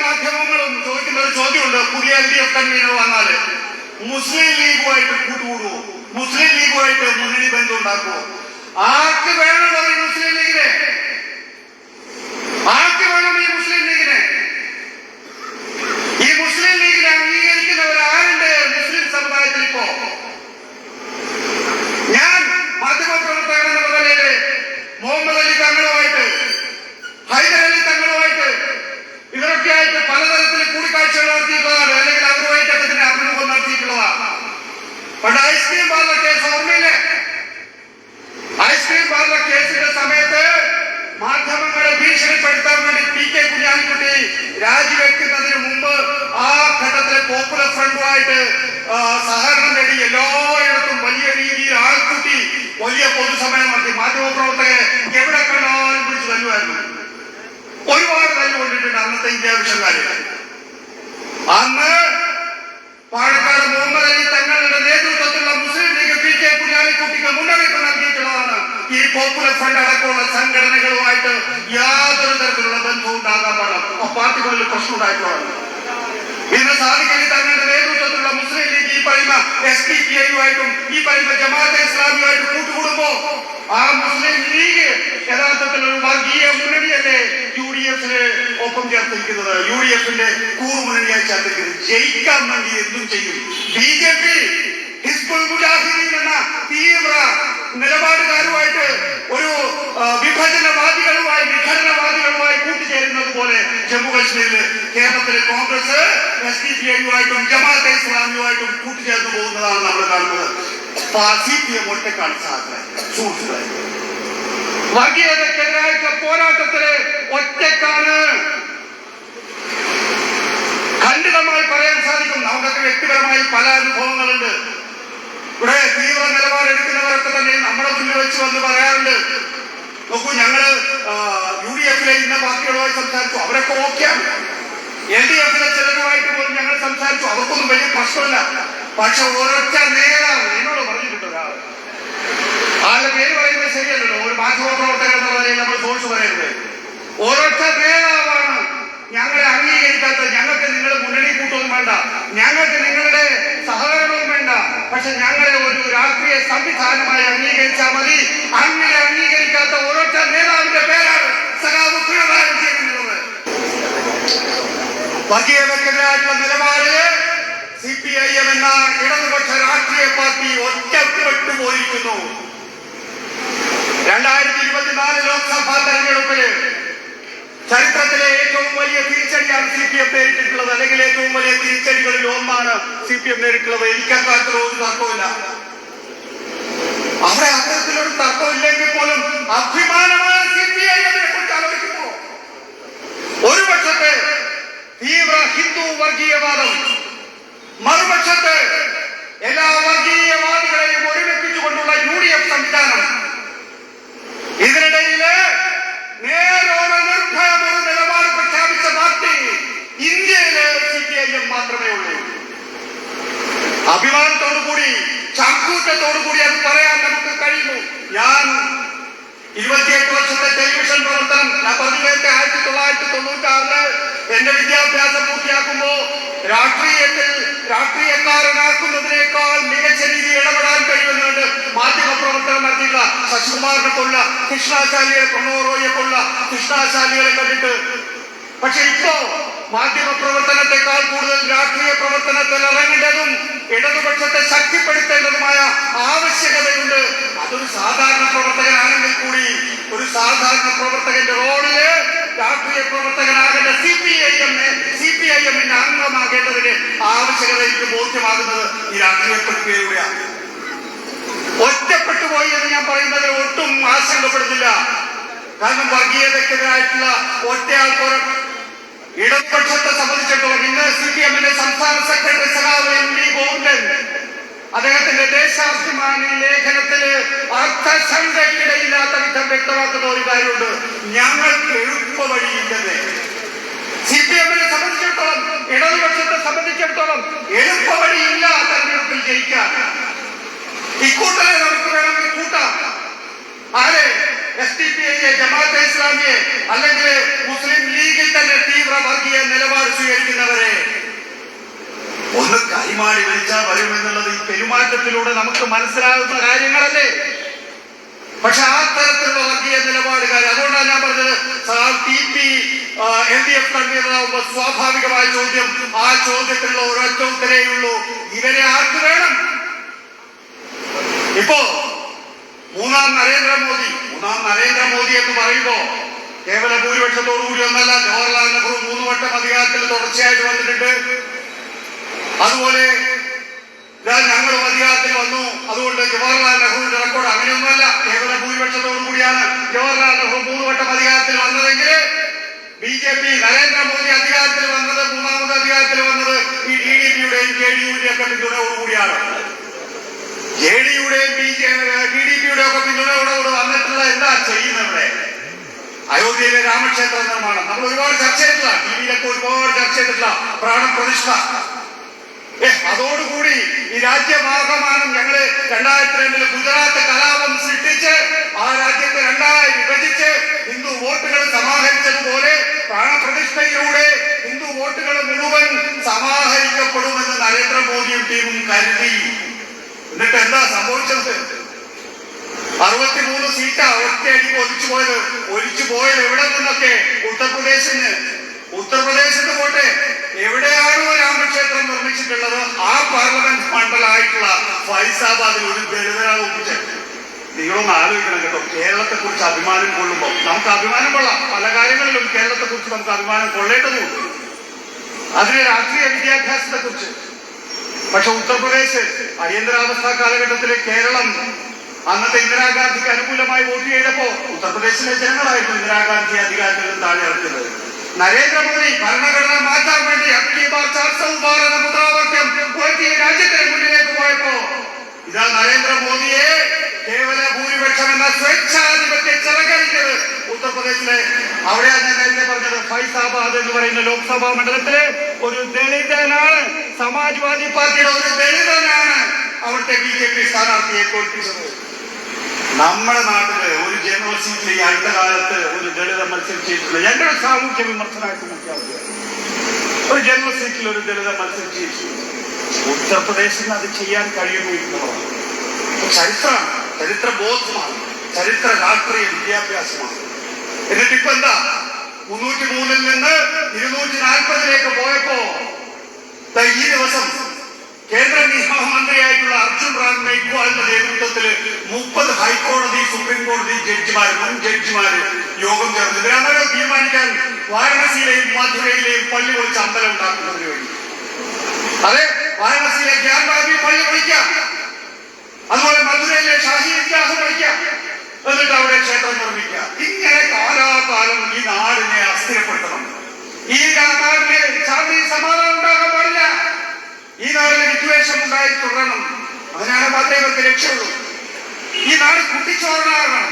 മാധ്യമങ്ങളും ചോദിക്കുന്ന ഒരു ചോദ്യമുണ്ട്. പുതിയ LDF കൺവീനർ വന്നാല് മുസ്ലിം ലീഗുമായിട്ട് കൂട്ടുകൂടുവോ, മുസ്ലിം ലീഗുമായിട്ട് മുന്നണി ബന്ധം ഉണ്ടാക്കുവോ? ആർക്ക് വേണമോ ഈ മുസ്ലിം ലീഗിനെ? ആർക്ക് വേണം ഈ മുസ്ലിം ലീഗിനെ? ഈ മുസ്ലിം ലീഗിനെ അംഗീകരിക്കുന്നവരാരുണ്ട് മുസ്ലിം സമുദായത്തിൽ? ഇപ്പോ ഞാൻ മാധ്യമപ്രവർത്തകൻ എന്ന നിലയില് മുഹമ്മദ് അലി തങ്ങളുമായിട്ട്, ഹൈദർ അലി തങ്ങളുമായിട്ട്, ഇവരൊക്കെ ആയിട്ട് പലതരത്തിൽ കൂടിക്കാഴ്ചകൾ നടത്തിയിട്ടുള്ളതാണ്, അല്ലെങ്കിൽ അവരുമായിട്ടൊക്കെ ഇതിന്റെ അഭിമുഖം നടത്തിയിട്ടുള്ളതാണ്. പണ്ട് ഐസ്ക്രീം പാർലർ കേസ് ഓർമ്മയില്ലേ? ഐസ്ക്രീം പാർലർ കേസിന്റെ സമയത്ത് മാധ്യമങ്ങളെ ഭീഷണിപ്പെടുത്താൻ വേണ്ടി PK കുഞ്ഞാലിക്കുട്ടി രാജിവെക്കുന്നതിന് മുമ്പ് ആ ഘട്ടത്തിലെ പോപ്പുലർ ഫ്രണ്ടുമായിട്ട് സഹകരണം നേടി എല്ലായിടത്തും വലിയ രീതിയിൽ ആൾക്കൂട്ടി വലിയ പൊതുസമയം നടത്തി. മാധ്യമപ്രവർത്തകരെ എവിടെ കണ്ടാലും പിടിച്ചു തല്ലുമായിരുന്നു. ഒരുപാട് തല്ലുകൊണ്ടിട്ടുണ്ട് അന്നത്തെ ഇന്ത്യ വിഷയക്കാര്. അന്ന് പാലക്കാട് മുഹമ്മദ് അലി തങ്ങളുടെ നേതൃത്വത്തിലുള്ള മുസ്ലിം ലീഗ് PK കുഞ്ഞാലിക്കുട്ടിക്ക് മുന്നറിയിപ്പ് നൽകിയിട്ടുള്ളതാണ്. ഈ പോപ്പുലർ ഫ്രണ്ട് അടക്കമുള്ള സംഘടനകളുമായിട്ട് യാതൊരു തരത്തിലുള്ള ബന്ധവും ഉണ്ടാകാൻ പാടില്ല. ആ പാർട്ടികളിൽ പ്രശ്നം ഉണ്ടായിട്ടുള്ളതാണ്. ഇന്ന് സാദിഖ് അലി തങ്ങളുടെ നേതൃത്വത്തിലുള്ള മുസ്ലിം ലീഗ് ഈ പറയുന്ന SDPI-യുമായിട്ടും ഈ പറയുന്ന ജമാഅത്തെ ഇസ്ലാമിയുമായിട്ട് കൂട്ടുകൂടുമ്പോ ആ മുസ്ലിം ലീഗ് യഥാർത്ഥത്തിൽ ഒരു വർഗീയ മുന്നണിയല്ലേ UDF-ന് ഒപ്പം ചേർത്തിരിക്കുന്നത്, UDF-ന്റെ കൂറുമുന്നണിയായി ചേർത്തിരിക്കുന്നത്. ജയിക്കാൻ വേണ്ടി എന്തും ചെയ്യും. BJP ഹിസ്ബുൾ മുജാഹിദീൻ എന്ന തീവ്ര നിലപാടുകാരുമായിട്ട് ഒരു വിഘടനവാദികളുമായി കൂട്ടിച്ചേരുന്നത് പോലെ ജമ്മു കാശ്മീരില് കേരളത്തിലെ കോൺഗ്രസ് SDPI-യുമായിട്ടും ജമാഅത്തെ ഇസ്ലാമിയുമായിട്ടും കൂട്ടിച്ചേർന്ന് പോകുന്നതാണ് നമ്മൾ കാണുന്നത്. CPM ഒറ്റക്കാണ് സുഹൃത്തുക്കളെ. വർഗീയതക്കെതിരായിട്ടുള്ള പോരാട്ടത്തില് ഒറ്റക്കാണ്. ഖണ്ഡിതമായി പറയാൻ സാധിക്കും. നമുക്കൊക്കെ വ്യക്തിപരമായി പല അനുഭവങ്ങളുണ്ട്. ഇവിടെ തീവ്ര നിലപാടെടുക്കുന്നവരൊക്കെ തന്നെ നമ്മുടെ മുന്നിൽ വെച്ച് വന്ന് പറയാറുണ്ട്, നോക്കൂ ഞങ്ങള് UDF-ലെ ഇന്ന പാർട്ടികളുമായി സംസാരിച്ചു, അവരൊക്കെ ഓക്കെയാണ്. LDF-ലെ ചിലരുമായിട്ട് പോലും ഞങ്ങൾ സംസാരിച്ചു, അവർക്കൊന്നും വലിയ പ്രശ്നമില്ല. പക്ഷെ ഒരൊറ്റ നേതാവ് എന്നോട് പറഞ്ഞിട്ടുണ്ട് ഒരാൾ, ആളുടെ പേര് പറയുന്നത് ശരിയല്ലല്ലോ, ഒരു മാധ്യമപ്രവർത്തകൻ എന്ന നിലയിൽ നമ്മൾ സോഴ്സ് പറയരുത്. ഒരൊറ്റ നേതാവാണ് ഞങ്ങളെ അംഗീകരിക്കാത്ത. ഞങ്ങൾക്ക് നിങ്ങൾ മുന്നണി കൂട്ടൊന്നും വേണ്ട, ഞങ്ങൾക്ക് നിങ്ങളുടെ സഹകരണവും വേണ്ട, പക്ഷെ ഞങ്ങളെ ഒരു രാഷ്ട്രീയ സംവിധാനമായി അംഗീകരിച്ചാൽ മതി. അങ്ങനെ അംഗീകരിക്കാത്ത ഒരൊറ്റ നേതാവിന്റെ പേരാണ് സഖാവ് പിണറായി വിജയൻ എന്നുള്ളത്. വർഗീയതക്കെതിരായിട്ടുള്ള നിലപാടില് CPIM എന്ന ഇടതുപക്ഷ രാഷ്ട്രീയ പാർട്ടി ഒറ്റപ്പെട്ടു പോയിരിക്കുന്നു. 2024 ലോക്സഭാ തെരഞ്ഞെടുപ്പില് ചരിത്രത്തിലെ ഏറ്റവും വലിയ തിരിച്ചടിയാണ് CPM നേരിട്ടിട്ടുള്ളത്, അല്ലെങ്കിൽ ഏറ്റവും വലിയ തിരിച്ചടികളിൽ ഒന്നാണ് CPM നേരിട്ടുള്ളത്. എനിക്കക്കാലത്തിലോ ഒരു തർക്കമില്ല. അവിടെ അത്തരത്തിലൊരു തർക്കമില്ലെങ്കിൽ പോലും അഭിമാനമായ CPIM-നെ കുറിച്ച് ആലോചിക്കുമ്പോ ഒരു പക്ഷത്തെ തീവ്ര ഹിന്ദു വർഗീയവാദം, മറുപക്ഷത്ത് എല്ലാ വർഗീയവാദികളെയും ഒരുമിപ്പിച്ചുകൊണ്ടുള്ള UDF സംവിധാനം, ഇതിനിടയില് നേരോടെ നിർഭയമൊരു നിലപാട് പ്രഖ്യാപിച്ച പാർട്ടി ഇന്ത്യയിലെ CPIM മാത്രമേ ഉള്ളൂ. അഭിമാനത്തോടുകൂടി ചങ്കൂറ്റത്തോടുകൂടി അത് പറയാൻ നമുക്ക് കഴിയുന്നു. ഞാൻ 28 വർഷത്തെ ടെലിവിഷൻ പ്രവർത്തനം, ഞാൻ പറഞ്ഞു നേരത്തെ 1996 എന്റെ വിദ്യാഭ്യാസം പൂർത്തിയാക്കുമ്പോ രാഷ്ട്രീയക്കാരനാക്കുന്നതിനേക്കാൾ മികച്ച രീതിയിൽ ഇടപെടാൻ കഴിയുന്നുണ്ട് മാധ്യമപ്രവർത്തനം നടത്തിയിട്ടുള്ള ശശികുമാറിനെ കൊള്ള, കൃഷ്ണാചാര്യയെ, പ്രണവ് റോയിയെ കൊള്ള കൃഷ്ണാചാര്യകളെ കണ്ടിട്ട്. പക്ഷെ ഇപ്പോ മാധ്യമ പ്രവർത്തനത്തെക്കാൾ കൂടുതൽ രാഷ്ട്രീയ പ്രവർത്തനത്തിൽ ഇറങ്ങേണ്ടതും ഇടതുപക്ഷത്തെ ശക്തിപ്പെടുത്തേണ്ടതുമായ ആവശ്യകതയുണ്ട്. അതൊരു സാധാരണ പ്രവർത്തകനാണെങ്കിൽ കൂടി ഒരു സാധാരണ പ്രവർത്തകന്റെ റോളില് രാഷ്ട്രീയ പ്രവർത്തകനാകേണ്ട CPIM-ന്റെ അംഗമാകേണ്ടതിന്റെ ആവശ്യകത എനിക്ക് ബോധ്യമാകുന്നത് ഈ രാഷ്ട്രീയ പ്രക്രിയയിലൂടെയാണ്. ഒറ്റപ്പെട്ടു പോയി എന്ന് ഞാൻ പറയുന്നതിൽ ഒട്ടും ആശങ്കപ്പെടുന്നില്ല. കാരണം വർഗീയതക്കെതിരായിട്ടുള്ള ഒറ്റയാൾ പോരാട്ടം ഇടതുപക്ഷത്തെ സംബന്ധിച്ചിടത്തോളം ഇന്ന് CPM-ന്റെ സംസ്ഥാന സെക്രട്ടറി സഖാവ് MV ഗോവിന്ദൻ അദ്ദേഹത്തിന്റെ ദേശാഭിമാനി ലേഖനത്തില് അർത്ഥശങ്കയ്ക്കിടയില്ലാത്ത വിധം വ്യക്തമാക്കുന്ന ഒരു കാര്യമുണ്ട്: ഞങ്ങൾക്ക് എളുപ്പ വഴിയില്ലെന്ന്. CPM-നെ സംബന്ധിച്ചിടത്തോളം, ഇടതുപക്ഷത്തെ സംബന്ധിച്ചിടത്തോളം എളുപ്പ വഴിയില്ല തെരഞ്ഞെടുപ്പിൽ ജയിക്കാൻ. ഇക്കൂട്ടരെ നമുക്ക് വേണമെങ്കിൽ കൂട്ടാം. ആരെ? SDPI-യെ, ജമാഅത്തെ ഇസ്ലാമിയെ, അല്ലെങ്കിൽ മുസ്ലിം ലീഗിൽ തന്നെ തീവ്ര വർഗീയ നിലപാട് വിളിച്ചാൽ വരുമെന്നുള്ളത് ഈ പെരുമാറ്റത്തിലൂടെ നമുക്ക് മനസ്സിലാകുന്ന കാര്യങ്ങളല്ലേ. പക്ഷെ ആ തരത്തിലുള്ള വർഗീയ നിലപാടുകാർ, അതുകൊണ്ടാണ് ഞാൻ പറഞ്ഞത് LDF കൺവീനറാകുമ്പോൾ സ്വാഭാവികമായ ചോദ്യം, ആ ചോദ്യത്തിലുള്ള ഒരൊറ്റ ഉത്തരേ ഉള്ളൂ, ഇവരെ ആർക്ക് വേണം? ഇപ്പോ മൂന്നാം നരേന്ദ്രമോദി എന്ന് പറയുമ്പോ കേവല ഭൂരിപക്ഷത്തോടുകൂടി ഒന്നല്ല, ജവഹർലാൽ നെഹ്റു 3 വട്ടം അധികാരത്തിൽ തുടർച്ചയായിട്ട് വന്നിട്ടുണ്ട്. അതുപോലെ ഞങ്ങളും അധികാരത്തിൽ വന്നു, അതുകൊണ്ട് ജവഹർലാൽ നെഹ്റുവിന്റെ റെക്കോർഡ് അങ്ങനെയൊന്നുമല്ല. കേവല ഭൂരിപക്ഷത്തോടു കൂടിയാണ് ജവഹർലാൽ നെഹ്റു 3 വട്ടം അധികാരത്തിൽ വന്നതെങ്കിൽ BJP നരേന്ദ്രമോദി അധികാരത്തിൽ വന്നത്, 3ാമത് അധികാരത്തിൽ വന്നത് ഈ TDPയുടെയും JDUവിന്റെയും ഒക്കെ പിന്തുണയോടുകൂടിയാണ്. JDUയുടെയും TDPയുടെ ഒക്കെ പിന്തുണയോടുകൂടി വന്നിട്ടുള്ള എന്താ ചെയ്യുന്നത്? അയോധ്യയിലെ രാമക്ഷേത്ര നിർമ്മാണം നമ്മൾ ഒരുപാട് ചർച്ച ചെയ്തിട്ടില്ല, ടിവിയിലൊക്കെ ഒരുപാട് ചർച്ച ചെയ്തിട്ടില്ല. പ്രാണപ്രതിഷ്ഠ, അതോടുകൂടി ഈ രാജ്യമാകമാനം ഞങ്ങള് 2002 ഗുജറാത്ത് കലാപം സൃഷ്ടിച്ച് ആ രാജ്യത്തെ 2ആയി വിഭജിച്ച് ഹിന്ദു വോട്ടുകൾ സമാഹരിച്ചതുപോലെ പ്രാണപ്രതിഷ്ഠയിലൂടെ ഹിന്ദു വോട്ടുകൾ മുഴുവൻ സമാഹരിക്കപ്പെടുമെന്ന് നരേന്ദ്രമോദിയും ടീമും കരുതി. എന്നിട്ട് എന്താ സംഭവിച്ചത്? 63 സീറ്റാ ഒറ്റയടിക്ക് ഒലിച്ചു പോയത് എവിടെ നിന്നൊക്കെ? ഉത്തർപ്രദേശിന് പോട്ടെ, എവിടെയാണോ രാമക്ഷേത്രം നിർമ്മിച്ചിട്ടുള്ളത് ആ പാർലമെന്റ് മണ്ഡലമായിട്ടുള്ള ഫൈസാബാദിൽ ഒരു ദളിതരാണ് ഒപ്പിച്ചത്. നിങ്ങളൊന്ന് ആലോചിക്കണം കേട്ടോ. കേരളത്തെ കുറിച്ച് അഭിമാനം കൊള്ളുമ്പോൾ നമുക്ക് അഭിമാനം കൊള്ളാം, പല കാര്യങ്ങളിലും കേരളത്തെ കുറിച്ച് നമുക്ക് അഭിമാനം കൊള്ളേണ്ടതുണ്ട്, അതിന് രാഷ്ട്രീയ വിദ്യാഭ്യാസത്തെ കുറിച്ച്. പക്ഷെ ഉത്തർപ്രദേശ് അടിയന്തരാവസ്ഥ കാലഘട്ടത്തിലെ കേരളം അന്നത്തെ ഇന്ദിരാഗാന്ധിക്ക് അനുകൂലമായി വോട്ട് ചെയ്തപ്പോ ഉത്തർപ്രദേശിലെ ജനങ്ങളായിരുന്നു ഇന്ദിരാഗാന്ധി അധികാരത്തിൽ നിന്ന് താഴെ ഇറക്കുന്നത്. നരേന്ദ്രമോദി ഭരണഘടന മാറ്റാൻ വേണ്ടി മുദ്രാവാക്യം ഉയർത്തി രാജ്യത്തിന് മുന്നിലേക്ക് പോയപ്പോ ഇതാ നരേന്ദ്രമോദിയെ കേവല ഭൂരിപക്ഷം എന്ന സ്വേച്ഛാധിപത്യ ചിറകരിച്ചത് ഉത്തർപ്രദേശിലെ, അവിടെയാണ് ഞാൻ നേരത്തെ പറഞ്ഞത്, ഫൈസാബാദ് എന്ന് പറയുന്ന ലോക്സഭാ മണ്ഡലത്തിലെ ഒരു ദളിതനാണ്, സമാജ്വാദി പാർട്ടിയുടെ ഒരു ദളിതനാണ് അവിടുത്തെ BJP സ്ഥാനാർത്ഥിയെ തോൽപ്പിച്ചത്. നമ്മുടെ നാട്ടില് ഒരു ജനറൽ സീറ്റിൽ ഈ അടുത്ത കാലത്ത് ഒരു ദളിത മത്സരിച്ചിട്ടുണ്ട്. ഞങ്ങളുടെ സാമൂഹ്യ വിമർശനമായിട്ട് മനസ്സിലാക്കുക, ഒരു ജനറൽ സീറ്റിൽ ഒരു ദളിത മത്സരിച്ചിട്ടുണ്ട്. ഉത്തർപ്രദേശിന് അത് ചെയ്യാൻ കഴിയുമെന്നുള്ളതാണ്. ചരിത്രമാണ്, ചരിത്രബോധമാണ്, ചരിത്ര രാഷ്ട്രീയ വിദ്യാഭ്യാസമാണ്. എന്നിട്ട് ഇപ്പൊ എന്താ 303-ൽ നിന്ന് 240-ലേക്ക് പോയപ്പോ ഈ ദിവസം കേന്ദ്ര നിയമമന്ത്രിയായിട്ടുള്ള അർജുൻ റാം മേഘ്വാളിന്റെ നേതൃത്വത്തിൽ 30 ഹൈക്കോടതി സുപ്രീം കോടതി മുൻ ജഡ്ജിമാര് യോഗം ചേർന്നു. ഇതിനാണോ തീരുമാനിക്കാൻ വാരണസിയിലെയും മധുരയിലെയും പള്ളി പൊളിച്ച് അമ്പലം ഉണ്ടാക്കുന്നതിന് വേണ്ടി? അതെ, വാരണസിയിലെ ഗ്യാൻവാബി പള്ളി പൊളിക്കാം, അതുപോലെ മധുരയിലെ ഷാഹി ഇത്യാഹ് പൊളിക്കാം, എന്നിട്ട് അവിടെ ക്ഷേത്രം നിർമ്മിക്കാം. ഇങ്ങനെ കാലാകാലം ഈ നാടിനെ അസ്ഥിരപ്പെടുത്തണം. ഈ നാടിനെ ശാന്തി സമാധാനം ഉണ്ടാകാൻ പാടില്ല. ഈ നാടിന് വിദ്വേഷം ഉണ്ടായി തുടരണം. അതിനാണ് മാത്രമേ ഇവർക്ക് രക്ഷയുള്ളൂ. ഈ നാട് കുട്ടിച്ചോറാകണം.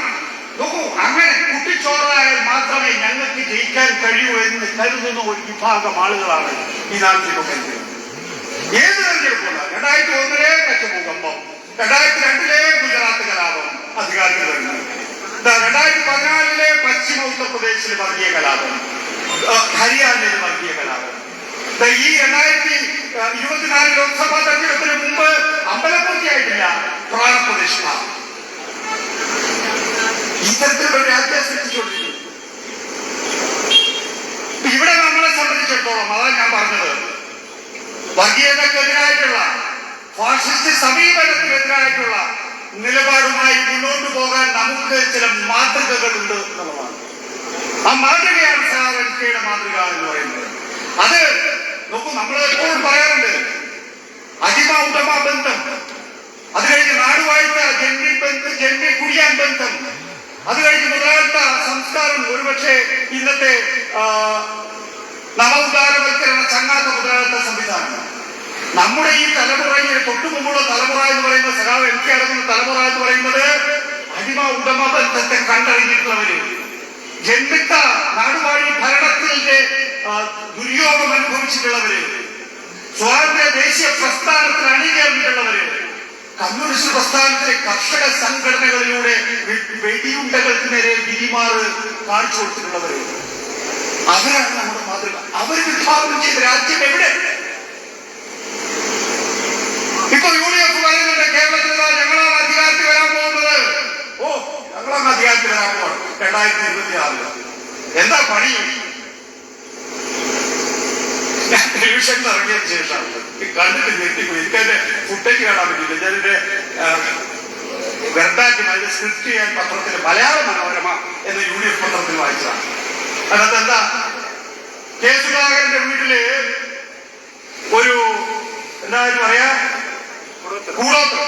നോക്കൂ, അങ്ങനെ കുട്ടിച്ചോറായാൽ മാത്രമേ ഞങ്ങൾക്ക് ജയിക്കാൻ കഴിയൂ എന്ന് കരുതുന്ന ഒരു വിഭാഗം ആളുകളാണ് ഈ നാട്ടിൽ കൊണ്ടുവരുന്നത്. ഏത് തെരഞ്ഞെടുപ്പുള്ള 2001-ലെ കച്ച് ഭൂകമ്പം, 2002-ലെ ഗുജറാത്ത് കലാപം അധികാരത്തിൽ വരുന്നത്, 2014-ലെ പശ്ചിമ ഉത്തർപ്രദേശിലെ വർഗീയ കലാപം, ഹരിയാനയിലെ വർഗീയ കലാപം, ഈ 2024 ലോക്സഭാ തെരഞ്ഞെടുപ്പിന് മുമ്പ് അമ്പലപൂർത്തിയായിട്ടില്ല പ്രാണപ്രതിഷ്ഠ. ഇത്തരത്തിലുള്ള രാജ്യം സൃഷ്ടിച്ചുകൊണ്ടിരിക്കുന്നു. ഇവിടെ നമ്മളെ സംബന്ധിച്ചിടത്തോളം അതാണ് ഞാൻ പറഞ്ഞത്, വർഗീയതക്കെതിരായിട്ടുള്ള ഫാഷിസ്റ്റ് സമീപനത്തിനെതിരായിട്ടുള്ള നിലപാടുമായി മുന്നോട്ട് പോകാൻ നമുക്ക് ചില മാതൃകകളുണ്ട് എന്നുള്ളതാണ്. ആ മാതൃകയാണ് സാവൻകയുടെ മാതൃക എന്ന് പറയുന്നത്. അത് നോക്കൂ, നമ്മൾ എപ്പോഴും പറയാറുണ്ട് അടിമ ഉടമ ബന്ധം, അത് കഴിഞ്ഞ് നാടുവാഴ്ത്ത ജന്മി കുടിയാൻ ബന്ധം, അത് കഴിഞ്ഞ് മുതലാളിത്ത സംസ്കാരം. ഒരുപക്ഷെ ഇന്നത്തെ നവോദാരവൽക്കരണ ചങ്ങാത്ത മുതലാളിത്ത സംവിധാനം നമ്മുടെ ഈ തലമുറയിൽ തൊട്ടു മുമ്പുള്ള തലമുറ എന്ന് പറയുന്ന സഖാവ് എനിക്ക് അടങ്ങുന്ന തലമുറ എന്ന് പറയുന്നത് അടിമ ഉടമ ബന്ധത്തെ കണ്ടറിഞ്ഞിട്ടുള്ളവര്, ജന്മിത്ത നാടുവാഴി ഭരണത്തിന്റെ ദുര്യോഗം അനുഭവിച്ചിട്ടുള്ളവര്, സ്വാതന്ത്ര്യ ദേശീയ പ്രസ്ഥാനത്തിൽ അണിചേർന്നിട്ടുള്ളവര്, കമ്മ്യൂണിസ്റ്റ് പ്രസ്ഥാനത്തിലെ കർഷക സംഘടനകളിലൂടെ വെടിയുണ്ടകൾക്ക് നേരെ വിരിമാറ് കാണിച്ചു കൊടുത്തിട്ടുള്ളവര്, അവരാണ് നമ്മുടെ മാതൃക. അവർ വിഭാവനം ചെയ്ത രാജ്യം എവിടെ? കേരളത്തിൽ ഞങ്ങളാണ് അധികാരത്തിൽ വരാൻ പോകുന്നത്. ഓ, ഞങ്ങളാണ് അധികാരത്തിൽ വരാൻ പോകണം 2026. എന്താ പണി? ഞാൻ ടെലിവിഷനിൽ ഇറങ്ങിയതിന് ശേഷം കണ്ടിട്ട് ഞെട്ടിപ്പോയി. എനിക്കതിന്റെ ഫുട്ടേജ് കാണാൻ പറ്റില്ല. ഞാനിന്റെ വെർബാറ്റും അതിന്റെ സ്ക്രിപ്റ്റ് ചെയ്യാൻ പത്രത്തിൽ മലയാള മനോരമ എന്ന UDF പത്രത്തിൽ വായിച്ചതാണ്. അതിനകത്ത് എന്താ, കെ സുധാകരന്റെ വീട്ടില് ഒരു എന്തായാലും പറയാ കൂടോത്രം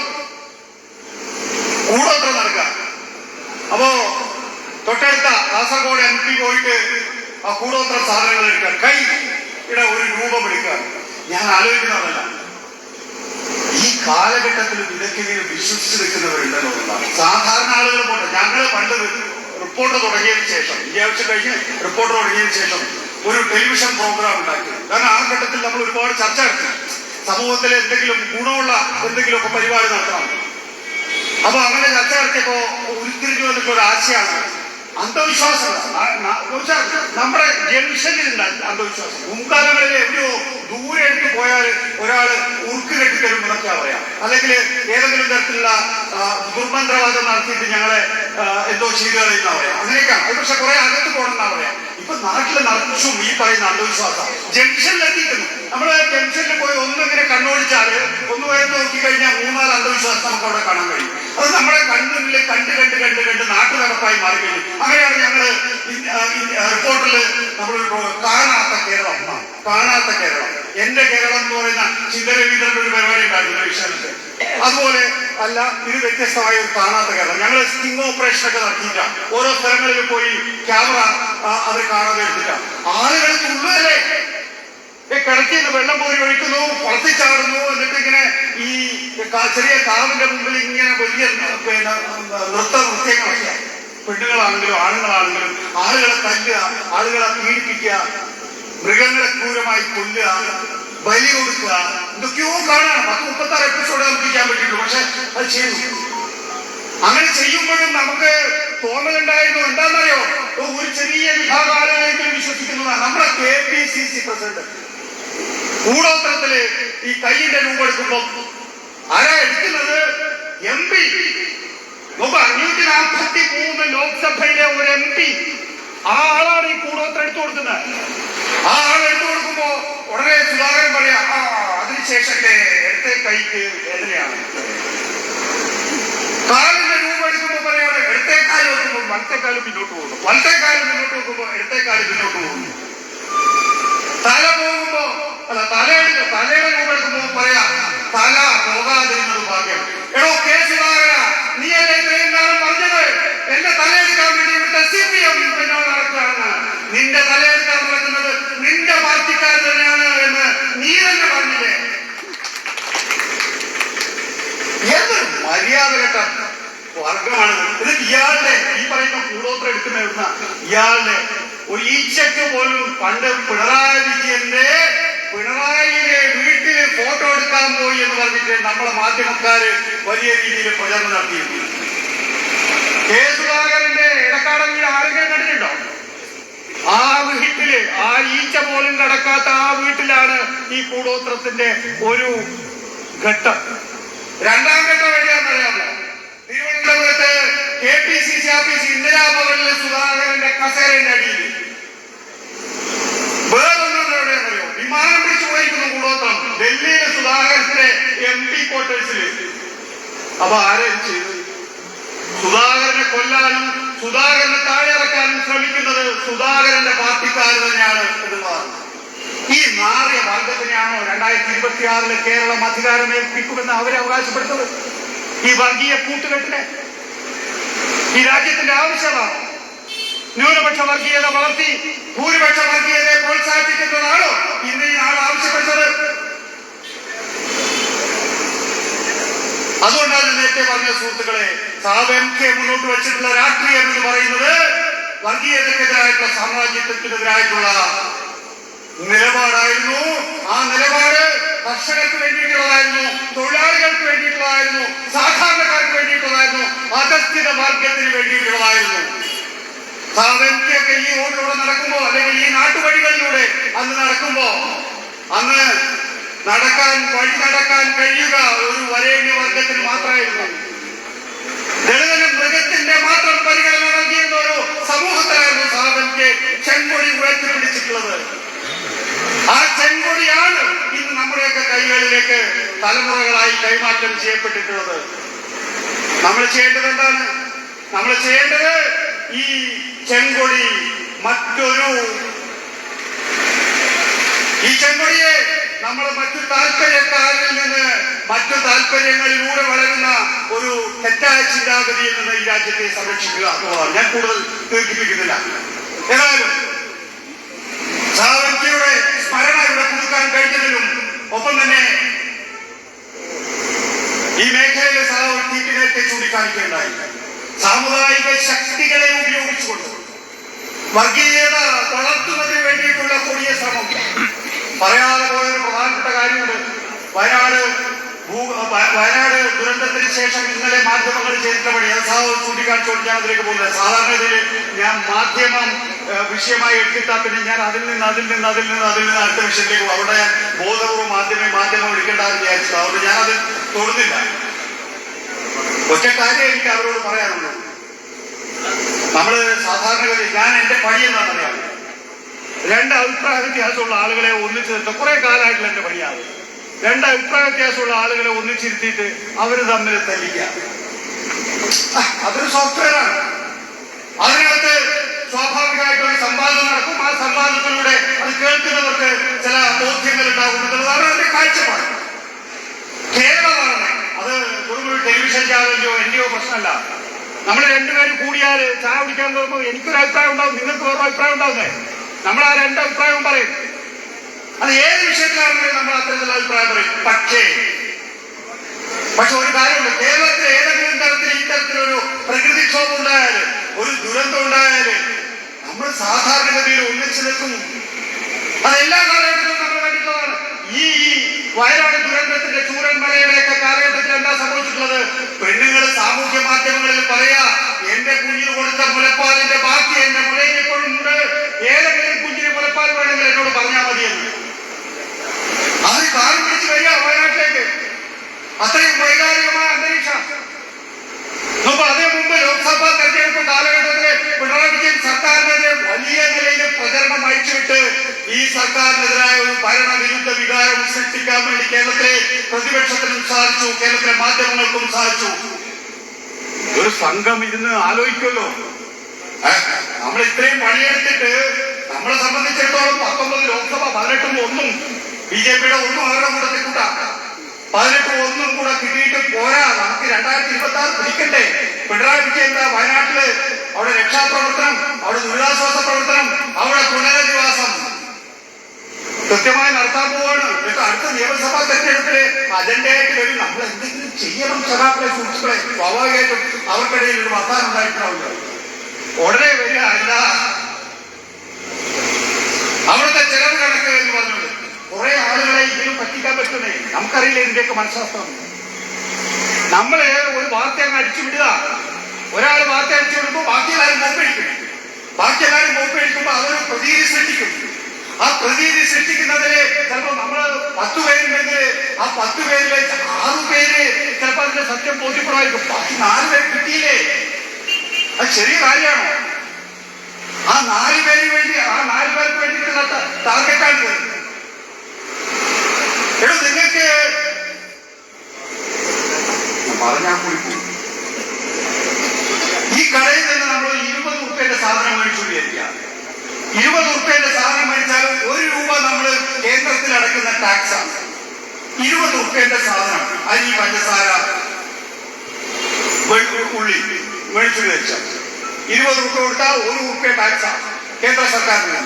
നടക്കുക. അപ്പോ തൊട്ടടുത്ത കാസർഗോഡ് MP പോയിട്ട് ആ കൂടോത്ര സാധനങ്ങൾ എടുക്കുക, കൈയുടെ ഒരു രൂപം എടുക്കുക. ഞാൻ ആലോചിക്കുന്നതല്ല, ഈ കാലഘട്ടത്തിൽ ഇതൊക്കെങ്കിലും വിശ്വസിച്ച് നിൽക്കുന്നവരുണ്ടല്ലോ എന്നാണ്. സാധാരണ ആളുകൾ പോട്ടെ, ഞങ്ങൾ പണ്ട് റിപ്പോർട്ടർ തുടങ്ങിയതിന് ശേഷം, ഈ ആഴ്ച കഴിഞ്ഞ് റിപ്പോർട്ടർ തുടങ്ങിയതിന് ശേഷം ഒരു ടെലിവിഷൻ പ്രോഗ്രാം ഉണ്ടാക്കി. കാരണം ആ ഘട്ടത്തിൽ നമ്മൾ ഒരുപാട് ചർച്ച നടത്തി, സമൂഹത്തിൽ എന്തെങ്കിലും ഗുണമുള്ള എന്തെങ്കിലുമൊക്കെ പരിപാടി നടത്തണം. അപ്പൊ അങ്ങനെ ചർച്ച നടത്തിയപ്പോ ഉരുത്തിരിഞ്ഞു വന്നിട്ടുള്ള ഒരു ആശയമാണ് അന്ധവിശ്വാസം. നമ്മുടെ ജംഗ്ഷനിലുണ്ട് അന്ധവിശ്വാസം. മുൻകാലങ്ങളിൽ എവിടെയോ ദൂരെ എടുത്ത് പോയാൽ ഒരാൾ ഉറുക്ക് കെട്ടിത്തരും എന്നൊക്കെയാ പറയാം, അല്ലെങ്കിൽ ഏതെങ്കിലും തരത്തിലുള്ള ദുർമന്ത്രവാദം നടത്തിയിട്ട് ഞങ്ങളെ എന്തോ ചെയ്തു കളയുന്ന പറയാം. അങ്ങനെയൊക്കെയാണ്. അത് പക്ഷെ കുറെ അകത്ത് പോകണമെന്നാ പറയാം. ഇപ്പൊ നാട്ടിലെ നടച്ചും ഈ പറയുന്ന അന്ധവിശ്വാസം ജംഗ്ഷനിലെത്തിക്കുന്നു. നമ്മള് ജംഗ്ഷനിൽ പോയി ഒന്നിങ്ങനെ കണ്ണോടിച്ചാല് ഒന്ന് വരെ നോക്കിക്കഴിഞ്ഞാൽ 3-4 അന്ധവിശ്വാസം നമുക്ക് അവിടെ കാണാൻ കഴിയും. അത് നമ്മുടെ കണ്ണുകളിൽ കണ്ട് കണ്ട് കണ്ട് കണ്ട് നാട്ടുനടപ്പായി മാറി കഴിഞ്ഞു. അങ്ങനെയാണ് ഞങ്ങള് റിപ്പോർട്ടില് നമ്മളൊരു കാണാത്ത കേരളം, എന്റെ കേരളം എന്ന് പറയുന്ന ചിന്തരവീന്ദ്രന്റെ ഒരു പരിപാടി ഉണ്ടായിരുന്നു വിഷയത്തിൽ. അതുപോലെ അല്ല, ഇത് വ്യത്യസ്തമായ ഒരു കാണാത്ത കേരളം. ഞങ്ങൾ സ്റ്റിംഗ് ഓപ്പറേഷൻ ഒക്കെ നടത്തിയിട്ടാണ് ഓരോ സ്ഥലങ്ങളിൽ പോയി ക്യാമറ അത് കാണാതെ എടുത്തിട്ടാണ്. ആളുകൾ തുള്ളുകയല്ലേ, കിടക്കിന്ന് വെള്ളം പോയി ഒഴിക്കുന്നു, പുറത്തിച്ചാടുന്നു. എന്നിട്ട് ഇങ്ങനെ ഈ ചെറിയ കാവിന്റെ മുമ്പിൽ ഇങ്ങനെ വലിയ നൃത്യങ്ങളൊക്കെ, പെണ്ണുങ്ങളാണെങ്കിലും ആണുങ്ങളാണെങ്കിലും ആളുകളെ തല്ലുക, ആളുകളെ പീഡിപ്പിക്കുക, മൃഗങ്ങളെ ക്രൂരമായി കൊല്ലുക, ബലി കൊടുക്കുക, എന്തൊക്കെയോ കാണാൻ 10-36 എപ്പിസോഡ് നമുക്ക് ചെയ്യാൻ പറ്റിയിട്ടുള്ളൂ. പക്ഷെ അത് ചെയ്തു. അങ്ങനെ ചെയ്യുമ്പോഴും നമുക്ക് തോന്നലുണ്ടായിരുന്നു, എന്താണെന്നറിയോ, ഒരു ചെറിയ വിഭാഗം ആളുകളെങ്കിലും വിശ്വസിക്കുന്നതാണ്. നമ്മുടെ KPCC പ്രസിഡന്റ് കൂടോത്രത്തില് ഈ കൈയിന്റെ രൂപം എടുക്കുമ്പോ ആരാ എടുക്കുന്നത്? MP. 543 ലോക്സഭയിലെ ഒരു MP, ആ ആളാണ് ഈ കൂടോത്രം എടുത്തു കൊടുക്കുന്നത്. ആ ആൾ എടുത്തു കൊടുക്കുമ്പോ ഉടനെ സുധാകരൻ പറയാ, അതിനുശേഷത്തെ ഇടത്തെ കൈക്ക് വേദനയാണ്. കാലിന്റെ രൂപം എടുക്കുമ്പോ പറയാണ് ഇടത്തേക്കാല് വെക്കുമ്പോൾ വലത്തേക്കാല് പിന്നോട്ട് പോകുന്നു, വലത്തേക്കാല് മുന്നോട്ട് വെക്കുമ്പോ ഇടത്തേക്കാല് പിന്നോട്ട് പോകുന്നു. തല പോകുമ്പോ തലയുടെ രൂപം എടുക്കുമ്പോ പറയാ തല പോകാതിരുന്നത് ഭാഗ്യം. എടോ കെ സുധാകര, നീ അല്ലേ ഇത്രയും കാലം പറഞ്ഞത് എന്റെ തലയെടുക്കാൻ വേണ്ടി ഇവിടുത്തെ CPM പിന്നോട് നടക്കുകയാണ്, നിന്റെ തലയെടുക്കാൻ നടക്കുന്നത് നിന്റെ പാർട്ടിക്കാർ തന്നെയാണ് എന്ന് നീ തന്നെ പറഞ്ഞില്ലേ? ഏതൊരു മര്യാദ കേട്ട വർഗമാണ് ഇത്. ഇയാളുടെ ഈ പറയുന്ന കൂടോത്രം എടുക്കുന്ന ഇയാളുടെ ഒരു ഈച്ചയ്ക്ക് പോലും പണ്ട് പിണറായിയുടെ വീട്ടിൽ ഫോട്ടോ എടുക്കാൻ പോയി എന്ന് പറഞ്ഞിട്ട് നമ്മളെ മാധ്യമക്കാര് വലിയ രീതിയിൽ പ്രചരണം നടത്തിയിരുന്നു. കെ സുധാകരന്റെ ഇടക്കാടൻ വീട് ആരെങ്കിലും കണ്ടിട്ടുണ്ടോ? ആ വീട്ടില് ആ ഈച്ച പോലും കടക്കാത്ത ആ വീട്ടിലാണ് ഈ കൂടോത്രത്തിന്റെ ഒരു ഘട്ടം. രണ്ടാം ഘട്ടം എവിടെയാണെന്നറിയാമോ? തിരുവനന്തപുരത്ത് KPCC ഓഫീസ് ഇന്ദിരാഭവനിലെ സുധാകരന്റെ കസേരന്റെ അടിയിൽ. വേറൊന്നും എവിടെയാണെന്നറിയോ? വിമാനം പിടിച്ചു പോയിരിക്കുന്നു കൂടോത്രം ഡൽഹിയിലെ സുധാകരന്റെ MP ക്വാർട്ടേഴ്സിൽ. അപ്പൊ ആരും ചെയ്തു? സുധാകരനെ കൊല്ലാനും സുധാകരനെ താഴെ ഇറക്കാനും ശ്രമിക്കുന്നത് സുധാകരന്റെ പാർട്ടിക്കാർ തന്നെയാണ് എന്നുള്ളതാണ്. ഈ നാറിയ വർഗത്തിനെയാണോ 2026 കേരളം അധികാരം ഏൽപ്പിക്കുമെന്ന് അവരെ അവകാശപ്പെടുന്നത്? ഈ വർഗീയ കൂട്ടുകെട്ടിനെ ഈ രാജ്യത്തിന്റെ ആവശ്യമാണ്. ന്യൂനപക്ഷ വർഗീയത വളർത്തി ഭൂരിപക്ഷ വർഗീയതയെ പ്രോത്സാഹിപ്പിക്കുന്നതാണോ ഇന്ന് ഈ നാട് ആവശ്യപ്പെട്ടത്? അതുകൊണ്ടാണ് നേരത്തെ പറഞ്ഞ സുഹൃത്തുക്കളെ, സാബ് MK മുന്നോട്ട് വെച്ചിട്ടുള്ള രാഷ്ട്രീയം എന്ന് പറയുന്നത് വർഗീയതക്കെതിരായിട്ടുള്ള സാമ്രാജ്യത്തിനെതിരായിട്ടുള്ള നിലപാടായിരുന്നു. ആ നിലപാട് കർഷകർക്ക് വേണ്ടിയിട്ടുള്ളതായിരുന്നു, തൊഴിലാളികൾക്ക് വേണ്ടിയിട്ടുള്ളതായിരുന്നു, സാധാരണക്കാർക്ക് വേണ്ടിയിട്ടുള്ളതായിരുന്നു, അധസ്ഥിത വർഗത്തിന് വേണ്ടിയിട്ടുള്ളതായിരുന്നു. സാധാരണയൊക്കെ ഈ റോഡിലൂടെ നടക്കുമ്പോ അല്ലെങ്കിൽ ഈ നാട്ടുവഴികളിലൂടെ അന്ന് നടക്കുമ്പോ അന്ന് വഴി നടക്കാൻ കഴിയുക ഒരു വരേണ്യവർഗത്തിന് മാത്രമായിരുന്നു. ദളിതനും മൃഗത്തിന്റെ മാത്രം പരിഗണന നൽകിയിരുന്ന ഒരു സമൂഹത്തിലായിരുന്നു സാവന്ത് ചെങ്കൊടി ഉയർത്തിപ്പിടിച്ചിട്ടുള്ളത്. ആ ചെങ്കൊടിയാണ് ഇന്ന് നമ്മുടെയൊക്കെ കൈകളിലേക്ക് തലമുറകളായി കൈമാറ്റം ചെയ്യപ്പെട്ടിട്ടുള്ളത്. നമ്മൾ ചെയ്യേണ്ടത് എന്താണ്? നമ്മൾ ചെയ്യേണ്ടത് ഈ ചെങ്കൊടി ഈ ചെങ്കൊടിയെ നമ്മൾ മറ്റു താല്പര്യക്കാരിൽ നിന്ന് മറ്റു താല്പര്യങ്ങളിലൂടെ വളരുന്ന ഒരു തെറ്റായ ചിന്താഗതിയിൽ നിന്ന് ഈ രാജ്യത്തെ സംരക്ഷിക്കുക എന്നുള്ളതാണ്. ഞാൻ കൂടുതൽ ദീർഘിപ്പിക്കുന്നില്ല. ഏതായാലും സാവന്തിയുടെ സ്മരണ ഇവിടെ പുതുക്കാൻ കഴിഞ്ഞതിലും ഒപ്പം തന്നെ ഈ മേഖലയിലെ സാവന്തിക്ക് ചൂണ്ടിക്കാണിക്കേണ്ടായി. സാമുദായിക ശക്തികളെ ഉപയോഗിച്ചുകൊണ്ട് വർഗീയത വളർത്തുന്നതിന് വേണ്ടിയിട്ടുള്ള കൊടിയ ശ്രമം. പറയാതെ പോയൊരു പ്രധാനപ്പെട്ട കാര്യമുണ്ട്. വയനാട് ദുരന്തത്തിന് ശേഷം ഇന്നലെ മാധ്യമങ്ങൾ ചെയ്തിട്ടുള്ള പണി അത് ചൂണ്ടിക്കാണിച്ചുകൊണ്ട് ഞാൻ അതിലേക്ക് പോകുന്നത്. സാധാരണഗതിയിൽ ഞാൻ മാധ്യമം വിഷയമായി എടുത്തിട്ടാൽ പിന്നെ ഞാൻ അതിൽ നിന്ന് അടുത്ത വിഷയത്തിലേക്ക് പോകും. അവിടെ ഞാൻ ബോധപൂർവ്വം മാധ്യമം എടുക്കേണ്ടതെന്ന് വിചാരിച്ചു. അതുകൊണ്ട് ഞാനത് തൊടുന്നില്ല. ഒറ്റ കാര്യം എനിക്ക് അവരോട് പറയാനുള്ളൂ. നമ്മള് സാധാരണഗതി ഞാൻ എന്റെ പണി എന്താണെന്നറിയാം, രണ്ട് അഭിപ്രായ വ്യത്യാസമുള്ള ആളുകളെ ഒന്നിച്ചു നിർത്തുക. കുറെ കാലമായിട്ടുള്ള എന്റെ പണിയാണ്. രണ്ട് അഭിപ്രായ വ്യത്യാസമുള്ള ആളുകളെ ഒന്നിച്ചിരുത്തിയിട്ട് അവര് തമ്മിൽ തല്ലിക്കുക. അതൊരു സോഫ്റ്റ്വെയറാണ്. അതിനകത്ത് സ്വാഭാവികമായിട്ട് ഒരു സംവാദം നടക്കും. ആ സംവാദത്തിലൂടെ അത് കേൾക്കുന്നവർക്ക് ചില ബോധ്യങ്ങൾ ഉണ്ടാകും എന്നുള്ളതാണ് അതിന്റെ കാഴ്ചപ്പാട്. കേരളമാണ് അത് ഒരു ടെലിവിഷൻ ചാനലിന്റെയോ എന്റെയോ പ്രശ്നമല്ല. നമ്മൾ രണ്ടുപേരും കൂടിയാൽ ചായ കുടിക്കാൻ തോന്നുമ്പോൾ എനിക്കൊരു അഭിപ്രായം ഉണ്ടാവും, നിങ്ങൾക്ക് വേറെ അഭിപ്രായം ഉണ്ടാവുന്നേ. നമ്മൾ ആ രണ്ട് അഭിപ്രായവും പറയും. അത് ഏത് വിഷയത്തിലാണെങ്കിലും നമ്മൾ അത്തരത്തിലുള്ള അഭിപ്രായം പറയും. പക്ഷെ ഒരു കാര്യമുണ്ട്, കേരളത്തിൽ ഏതെങ്കിലും തരത്തിൽ ഇത്തരത്തിലൊരു പ്രകൃതിക്ഷോഭം ഉണ്ടായാല്, ഒരു ദുരന്തം ഉണ്ടായാല് നമ്മൾ സാധാരണഗതിയിൽ ഒന്നിച്ചു നിൽക്കും. അത് എല്ലാ കാലഘട്ടത്തിലും നമ്മൾ കണ്ടിട്ടുള്ളതാണ്. ഈ വയനാട് ദുരന്തത്തിന്റെ ചൂരന്മലയുടെയൊക്കെ കാലഘട്ടത്തിൽ എന്താ സംഭവിച്ചിട്ടുള്ളത്? പെണ്ണുങ്ങൾ സാമൂഹ്യ മാധ്യമങ്ങളിൽ പറയാ, എന്റെ കുഞ്ഞിന് കൊടുത്ത മുലപ്പാലിന്റെ ബാക്കി എന്റെ മുലയിൽ ഇപ്പോഴും ഉണ്ട്, ഏതെങ്കിലും കുഞ്ഞിന് മുലപ്പാൽ വേണമെങ്കിൽ എന്നോട് പറഞ്ഞാൽ മതിയെന്ന്. അത് കാലം പിടിച്ച് വരിക വയനാട്ടിലേക്ക്. അത്രയും വൈകാരികമായ അന്തരീക്ഷം. അപ്പൊ അതേ മുമ്പ് ലോക്സഭാ തെരഞ്ഞെടുപ്പ് കാലഘട്ടത്തില് പിണറായി വിജയൻ സർക്കാരിനെതിരെ വലിയ നിലയിൽ പ്രചരണം അയച്ചുവിട്ട് ഈ സർക്കാരിനെതിരായ ഒരു ഭരണവിരുദ്ധ വികാരം സൃഷ്ടിക്കാൻ വേണ്ടി കേരളത്തിലെ പ്രതിപക്ഷത്തിനും സാധിച്ചു, കേരളത്തിലെ മാധ്യമങ്ങൾക്കും സാധിച്ചു. ഒരു സംഘം ഇരുന്ന് ആലോചിക്കുമല്ലോ. നമ്മൾ ഇത്രയും പണിയെടുത്തിട്ട് നമ്മളെ സംബന്ധിച്ചിടത്തോളം 19 ലോക്സഭ 18 ഒന്നും ബിജെപിയുടെ ഒന്നും അവരുടെ കൂട്ടത്തിൽ കൂട്ടാം. 18 ഒന്നും കൂടെ കിട്ടിയിട്ട് പോരാ. നമുക്ക് 2026 പിടിക്കണ്ടേ? പിണറായി വിജയൻ വയനാട്ടില് അവിടെ രക്ഷാപ്രവർത്തനം, അവിടെ ദുരിതാശ്വാസ പ്രവർത്തനം, അവിടെ പുനരധിവാസം കൃത്യമായി നടത്താൻ പോവാണ്. അടുത്ത നിയമസഭാ തെരഞ്ഞെടുപ്പില് അജണ്ടയായിട്ട് വരും. നമ്മൾ എന്തെങ്കിലും ചെയ്യണം. സഖാക്കളെ സുഹൃത്തുക്കളെ, സ്വാഭാവികമായിട്ടും അവർക്കിടയിൽ ഒരു വർത്താനം ഉണ്ടായിട്ടുണ്ടാവില്ല. ഉടനെ വരിക അല്ല അവിടുത്തെ ചെലവ് കണക്ക് എന്ന് പറഞ്ഞത്. കുറെ ആളുകളെ ഇതിനും പറ്റിക്കാൻ പറ്റുന്നേ. നമുക്കറിയില്ല ഇതിന്റെയൊക്കെ മനഃശാസ്ത്രം. നമ്മള് ഒരു വാർത്ത അങ്ങ് അടിച്ചു വിടുക. ഒരാൾ വാർത്ത അടിച്ചു വിടുമ്പോൾ ബാക്കി എല്ലാവരും മൊപ്പടിക്കുമ്പോൾ അതൊരു പ്രതീതി സൃഷ്ടിക്കും. ആ പ്രതീതി സൃഷ്ടിക്കുന്നതിന് ചിലപ്പോൾ നമ്മള് 10 പേരുണ്ടെങ്കിൽ ആ 10 പേരിലെ 6 പേര് ചിലപ്പോൾ അതിന്റെ സത്യം ബോധ്യപ്പെടായിരിക്കും. ബാക്കി 4 പേര് കിട്ടിയില്ലേ? അത് ചെറിയ കാര്യമാണോ? ആ 4 പേർക്ക് വേണ്ടിയിട്ടുള്ള ടാർഗറ്റാണ്. നിങ്ങൾക്ക് പറഞ്ഞാൽ കൂടി പോകും. ഈ കടയിൽ നിന്ന് നമ്മൾ 20 ഉറുപ്പ്യന്റെ സാധനം മേടിച്ചു വിചാരിക്കാം. 20 ഉറുപ്പ്യന്റെ സാധനം മേടിച്ചാൽ 1 രൂപ നമ്മൾ കേന്ദ്രത്തിൽ അടയ്ക്കുന്ന ടാക്സാണ്. 20 ഉറുപ്പ്യന്റെ സാധനം അരി, പഞ്ചസാര, ഉള്ളി മേടിച്ചു വിചാരിച്ചാൽ 20 ഉറുപ്പ്യ കൊടുത്താൽ 1 ഉറുപ്പ്യ ടാക്സാണ് കേന്ദ്ര സർക്കാരിന്.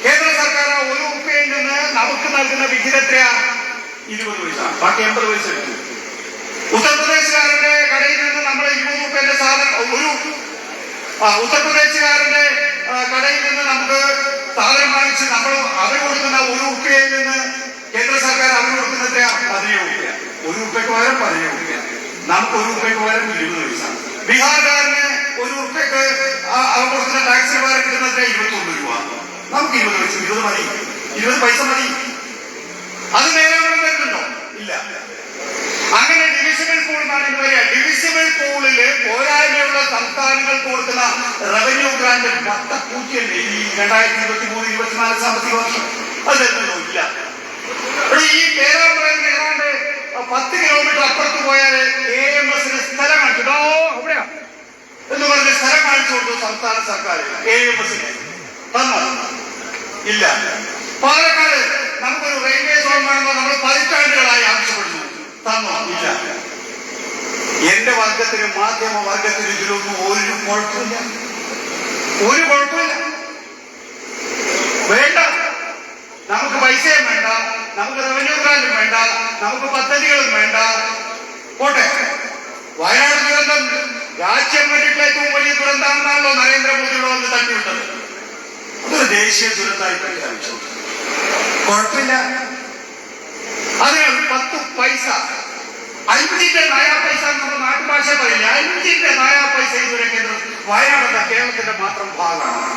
കേന്ദ്ര സർക്കാർ 1 ഉറുപ്പ്യയിൽ നിന്ന് നമുക്ക് നൽകുന്ന വിഹിതം എത്രയാ? 20 പൈസ. ബാക്കി 80 പൈസ എടുക്കും. ഉത്തർപ്രദേശുകാരന്റെ കടയിൽ നിന്ന് നമ്മൾ 20 ഉറുപ്പ്യന്റെ സാധനം ഉത്തർപ്രദേശുകാരന്റെ കടയിൽ നിന്ന് നമുക്ക് സാധനം വാങ്ങിച്ച് അവർ കൊടുക്കുന്ന 1 ഉറുപ്പ്യയിൽ നിന്ന് കേന്ദ്ര സർക്കാർ അവർ കൊടുക്കുന്ന എത്രയാ? 17 ഉറുപ്പ്യ. 1 ഉറുപ്പ്യക്ക് പകരം 17 ഉറുപ്പ്യ. നമുക്ക് 1 ഉറുപ്പ്യക്ക് പകരം 20 പൈസ. ബീഹാർകാരന് 1 ഉറുപ്പ്യക്ക് അവർ കൊടുക്കുന്ന ടാക്സിന് പകരം കിട്ടുന്ന 21 രൂപ. നമുക്ക് 20 പൈസ. 20 മതി. 20 പൈസ മതി. അത് നേരാവണ്ണം തരുന്നുണ്ടോ? ഇല്ല. അങ്ങനെ ഡിവിസിബിൾ പൂൾ എന്നാണ് പറയാ. ഡിവിസിബിൾ പൂളില് പോരായ്മയുള്ള സംസ്ഥാനങ്ങൾക്ക് കൊടുക്കുന്ന റവന്യൂ ഗ്രാന്റ് വട്ടപ്പൂറ്റിയല്ലേ ഈ 2023-24 സാമ്പത്തിക വർഷം? അത് തരുന്നുണ്ടോ? ഇല്ല. ഈ പേരാമ്പ്രയിൽ ഏതാണ്ട് 10 കിലോമീറ്റർ അപ്പുറത്ത് പോയാല് AMS സ്ഥലം കാണിച്ചു അവിടെയാ എന്ന് പറഞ്ഞ് സ്ഥലം കാണിച്ചു കൊടുത്തു സംസ്ഥാന സർക്കാർ. AMS തന്നോ? ഇല്ല. പാലക്കാട് നമുക്കൊരു റെയിൽവേ സോൺ വേണമെന്ന് നമ്മൾ പതിറ്റാണ്ടുകളായി ആവശ്യപ്പെടുന്നു. തന്നോ? ഇല്ല. എന്റെ വർഗത്തിന്, മാധ്യമ വർഗത്തിന് ഇതിലൊന്നും ഒരു കുഴപ്പമില്ല. ഒരു കുഴപ്പമില്ല. വേണ്ട, നമുക്ക് പൈസയും വേണ്ട, നമുക്ക് റവന്യൂ ഗ്രാന്റും വേണ്ട, നമുക്ക് പദ്ധതികളും വേണ്ട. പോട്ടെ. വയനാട് ദുരന്തം രാജ്യം കണ്ടിട്ടുള്ള ഏറ്റവും വലിയ ദുരന്തമാണെന്നാണല്ലോ നരേന്ദ്രമോദിയുടെ വന്ന് തട്ടിവിട്ടത്. അതൊരു ദേശീയ ദുരന്തമായി പ്രഖ്യാപിച്ചു. കുഴപ്പമില്ല. അതിന് 10 പൈസ, 5 നയാ പൈസ നമ്മുടെ നാട്ടുഭാഷ പറയില്ല. 5 നയാ പൈസ ഇതുവരെ കേന്ദ്രം. വയനാട് കേരളത്തിന്റെ മാത്രം ഭാഗമാണ്.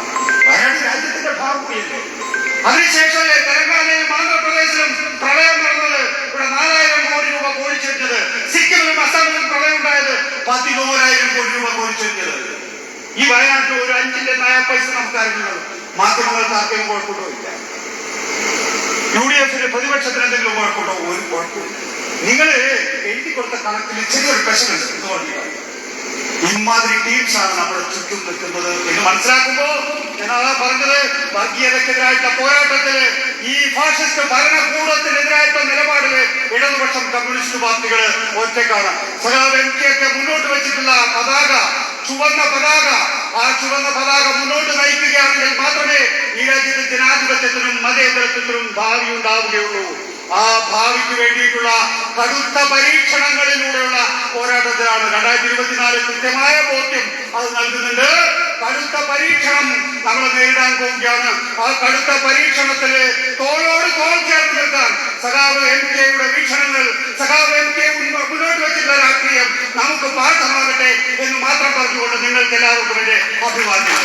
വയനാട് രാജ്യത്തിന്റെ ഭാഗമില്ലേ? അതിനുശേഷമല്ലേ തെലങ്കാനയിലും ആന്ധ്രാപ്രദേശിലും പ്രളയം നടന്നത്? ഇവിടെ 4000 കോടി രൂപ കോഴിച്ചെറിഞ്ഞത്. സിക്കിമിലും അസാമിലും പ്രളയം ഉണ്ടായത് 11,000 കോടി രൂപ കോഴിച്ചെറിഞ്ഞത്. ഈ വയനാട്ടിൽ ഒരു 5 നയാ പൈസ നമുക്ക് അറിയുന്നത്. മാധ്യമങ്ങൾക്ക് ആർക്കെങ്കിലും കുഴപ്പമുണ്ടോ? ഇല്ല. UDF പ്രതിപക്ഷത്തിന് എന്തെങ്കിലും കുഴപ്പമുണ്ടോ? ഒരു കുഴപ്പമില്ല. നിങ്ങൾ എഴുതി കൊടുത്ത കണക്കിൽ ചെറിയൊരു പ്രശ്നമുണ്ട്. എന്തുകൊണ്ടില്ല? ഇമാതിരി ടീംസാണ് നമ്മുടെ ചുറ്റും നിൽക്കുന്നത് എന്ന് മനസ്സിലാക്കുമ്പോ ഞാനതാ പറഞ്ഞത്, വർഗീയതക്കെതിരായിട്ടുള്ള പോരാട്ടത്തില്, ഈ ഫാഷിസ്റ്റ് ഭരണകൂടത്തിനെതിരായിട്ടുള്ള നിലപാടില് ഇടതുപക്ഷം, കമ്മ്യൂണിസ്റ്റ് പാർട്ടികള് ഒറ്റക്കാണ്. സഖാവ് MK ഒക്കെ മുന്നോട്ട് വെച്ചിട്ടുള്ള പതാക, ചുവന്ന പതാക, ആ ചുവന്ന പതാക മുന്നോട്ട് നയിക്കുകയാണെങ്കിൽ മാത്രമേ ഈ രാജ്യത്ത് ജനാധിപത്യത്തിനും മതേതരത്വത്തിനും ഭാവി ഉണ്ടാവുകയുള്ളൂ. ആ ഭാവിക്ക് വേണ്ടിയിട്ടുള്ള കടുത്ത പരീക്ഷണങ്ങളിലൂടെയുള്ള പോരാട്ടത്തിലാണ് 2024 കൃത്യമായ ബോധ്യം അത് നൽകുന്നുണ്ട്. കടുത്ത പരീക്ഷണം നമ്മൾ നേരിടാൻ പോവുകയാണ്. ആ കടുത്ത പരീക്ഷണത്തില് തോളോട് തോൾ ചേർത്ത് നിൽക്കാൻ സഖാവ് MKയുടെ വീക്ഷണങ്ങൾ, സഖാവ് MK മുന്നോട്ട് വെച്ചിട്ടുള്ള രാഷ്ട്രീയം നമുക്ക് പാഠമാകട്ടെ എന്ന് മാത്രം പറഞ്ഞുകൊണ്ട് നിങ്ങൾക്ക് എല്ലാവർക്കും എന്റെ അഭിവാദ്യം.